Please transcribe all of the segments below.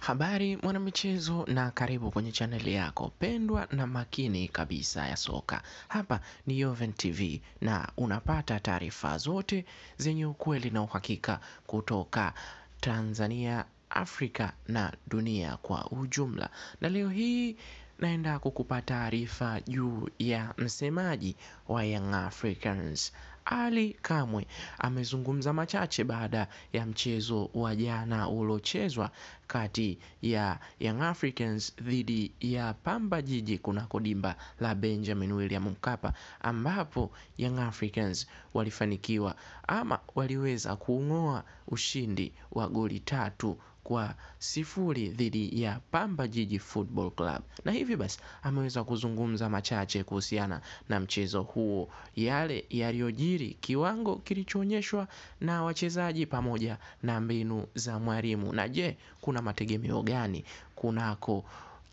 Habari mwanamichezo na karibu kwenye chaneli yako pendwa na makini kabisa ya soka. Hapa ni Yoven TV na unapata taarifa zote zenye ukweli na uhakika kutoka Tanzania, Afrika na dunia kwa ujumla. Na leo hii naenda kukupa taarifa juu ya msemaji wa Young Africans. Ally Kamwe amezungumza machache baada ya mchezo wa jana uliochezwa kati ya Young Africans dhidi ya Pamba Jiji kunako dimba la Benjamin William Mkapa, ambapo Young Africans walifanikiwa ama waliweza kung'oa ushindi wa goli 3-0 dhidi ya Pamba Jiji Football Club. Na hivi basi ameweza kuzungumza machache kuhusiana na mchezo huo, yale yaliyojiri, kiwango kilichoonyeshwa na wachezaji pamoja na mbinu za mwalimu. Na je, kuna mategemeo gani kunako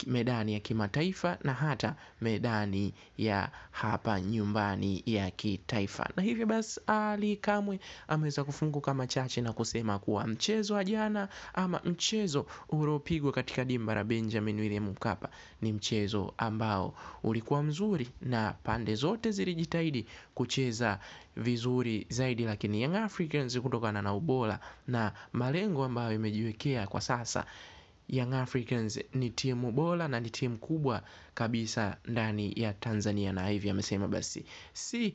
medani ya kimataifa na hata medani ya hapa nyumbani ya kitaifa. Na hivyo basi Ally Kamwe ameweza kufunguka machache na kusema kuwa mchezo wa jana ama mchezo uliopigwa katika dimba la Benjamin William Mkapa ni mchezo ambao ulikuwa mzuri na pande zote zilijitahidi kucheza vizuri zaidi, lakini Young Africans kutokana na ubora na malengo ambayo imejiwekea kwa sasa, Young Africans ni timu bora na ni timu kubwa kabisa ndani ya Tanzania. Na hivi amesema basi si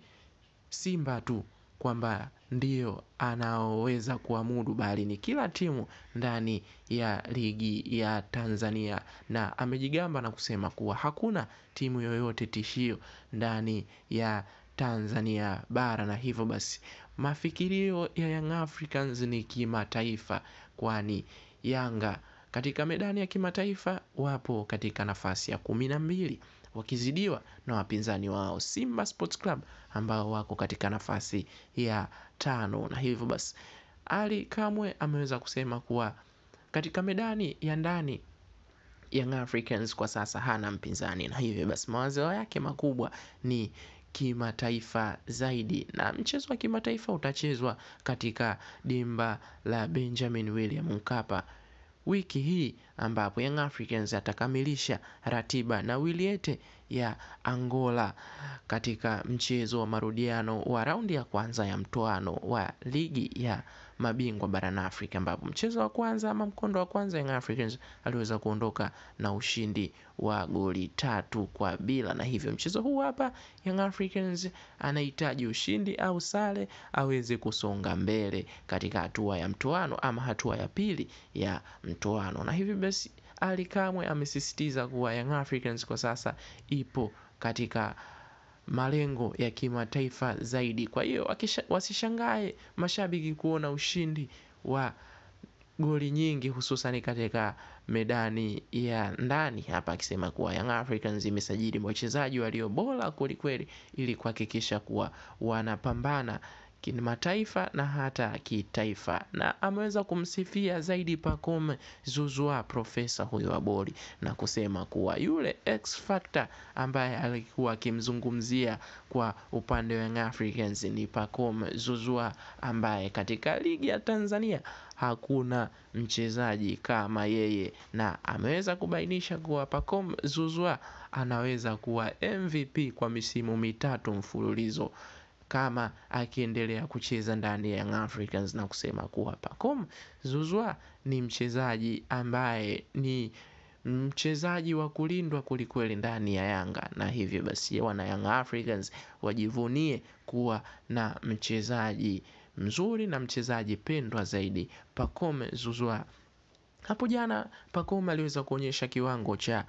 Simba tu kwamba ndio anaoweza kuamudu, bali ni kila timu ndani ya ligi ya Tanzania, na amejigamba na kusema kuwa hakuna timu yoyote tishio ndani ya Tanzania bara. Na hivyo basi mafikirio ya Young Africans ni kimataifa, kwani Yanga katika medani ya kimataifa wapo katika nafasi ya 12 wakizidiwa na wapinzani wao Simba Sports Club ambao wako katika nafasi ya 5. Na hivyo basi Ally Kamwe ameweza kusema kuwa katika medani ya ndani Young Africans kwa sasa hana mpinzani, na hivyo basi mawazo yake makubwa ni kimataifa zaidi, na mchezo wa kimataifa utachezwa katika dimba la Benjamin William Mkapa wiki hii, ambapo Young Africans atakamilisha ratiba na Wiliete ya Angola katika mchezo wa marudiano wa raundi ya kwanza ya mtoano wa ligi ya mabingwa barani Afrika, ambapo mchezo wa kwanza ama mkondo wa kwanza Young Africans aliweza kuondoka na ushindi wa goli 3-0. Na hivyo mchezo huu hapa Young Africans anahitaji ushindi au sare aweze kusonga mbele katika hatua ya mtoano ama hatua ya pili ya mtoano. Na hivyo basi Ally Kamwe amesisitiza kuwa Young Africans kwa sasa ipo katika malengo ya kimataifa zaidi. Kwa hiyo wasishangae mashabiki kuona ushindi wa goli nyingi hususan katika medani ya ndani, hapa akisema kuwa Young Africans imesajili wachezaji walio bora kweli kweli ili kuhakikisha kuwa wanapambana kimataifa na hata kitaifa. Na ameweza kumsifia zaidi Pacome Zouzoua, profesa huyo wa boli, na kusema kuwa yule X Factor ambaye alikuwa akimzungumzia kwa upande wa Young Africans ni Pacome Zouzoua, ambaye katika ligi ya Tanzania hakuna mchezaji kama yeye, na ameweza kubainisha kuwa Pacome Zouzoua anaweza kuwa MVP kwa misimu 3 mfululizo kama akiendelea kucheza ndani ya Young Africans, na kusema kuwa Pacome Zouzoua ni mchezaji ambaye ni mchezaji wa kulindwa kulikweli ndani ya Yanga. Na hivyo basi wana Young Africans wajivunie kuwa na mchezaji mzuri na mchezaji pendwa zaidi, Pacome Zouzoua. Hapo jana Pacome aliweza kuonyesha kiwango cha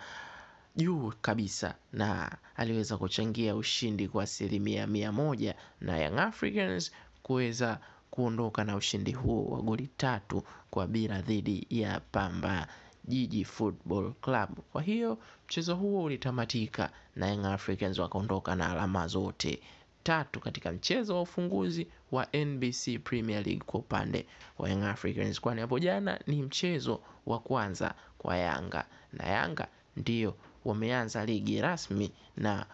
juu kabisa na aliweza kuchangia ushindi kwa 100% na Young Africans kuweza kuondoka na ushindi huo wa goli 3-0 dhidi ya Pamba Jiji Football Club. Kwa hiyo mchezo huo ulitamatika na Young Africans wakaondoka na alama zote 3 katika mchezo wa ufunguzi wa NBC Premier League kwa upande wa Young Africans, kwani hapo jana ni mchezo wa kwanza kwa Yanga, na Yanga ndio wameanza ligi rasmi na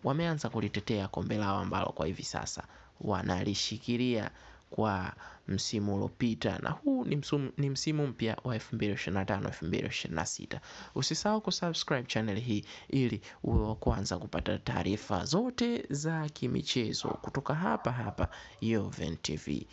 wameanza kulitetea kombe lao ambalo kwa hivi sasa wanalishikilia kwa msimu uliopita, na huu ni msimu mpya wa 2025-2026. Usisahau kusubscribe channel hii ili uwe wa kwanza kupata taarifa zote za kimichezo kutoka hapa Yoven TV.